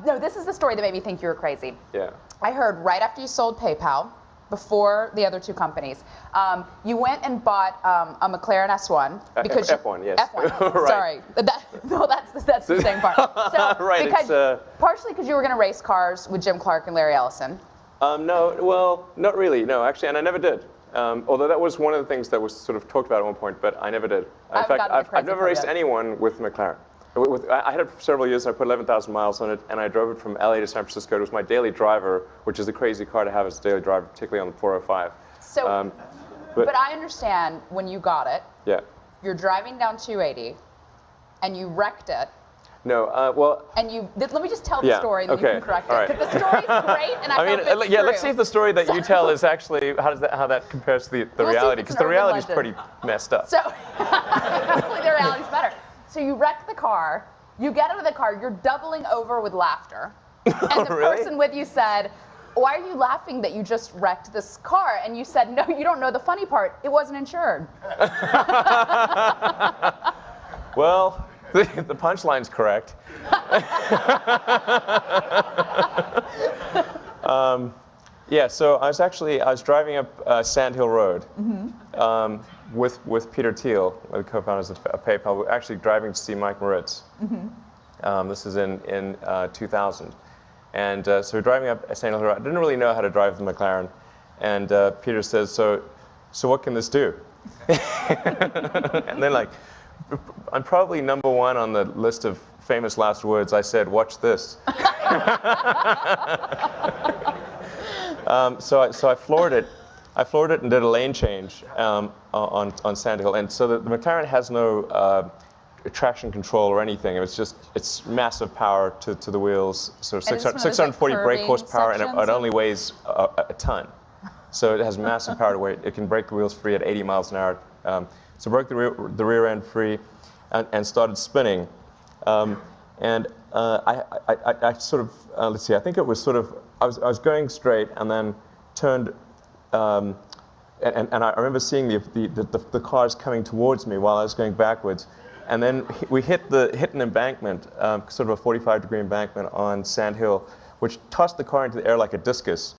No, this is the story that made me think you were crazy. Yeah. I heard right after you sold PayPal, before the other two companies, you went and bought a McLaren S1 because F1, yes. F1. Right. Sorry, that's the same part. So right. Because, partially because you were going to race cars with Jim Clark and Larry Ellison. No, well, not really. No, actually, and I never did. Although that was one of the things that was sort of talked about at one point, but I never did. In fact, I've never raced anyone with McLaren. I had it for several years, and I put 11,000 miles on it, and I drove it from LA to San Francisco. It was my daily driver, which is a crazy car to have as a daily driver, particularly on the 405. So, but I understand when you got it, yeah. You're driving down 280, and you wrecked it. No, well. And let me just tell the story, and then you can correct it. Because the story's great, and I hope it's true. Let's see if the story that you tell is actually how that compares to the reality, because the reality is pretty messed up. So, hopefully the reality's better. So you wreck the car, you get out of the car, you're doubling over with laughter, and the person with you said, "Why are you laughing that you just wrecked this car?" And you said, "No, you don't know the funny part. It wasn't insured." Well, the punchline's correct. Yeah, so I was driving up Sand Hill Road with Peter Thiel, one of the co-founders of PayPal. We were actually driving to see Mike Moritz. This is in 2000. And so we're driving up Sand Hill Road. I didn't really know how to drive the McLaren. And Peter says, so what can this do? And then, like, I'm probably number one on the list of famous last words. I said, "Watch this." So I floored it. I floored it and did a lane change on Sand Hill. And so the McLaren has no traction control or anything. It's massive power to the wheels. So 640 brake horsepower, and it only weighs a ton. So it has massive power to weight. It can brake the wheels free at 80 miles an hour. So broke the rear end free, and started spinning. I sort of let's see. I think it was sort of I was going straight and then turned, and I remember seeing the cars coming towards me while I was going backwards, and then we hit an embankment, sort of a 45-degree embankment on Sand Hill, which tossed the car into the air like a discus.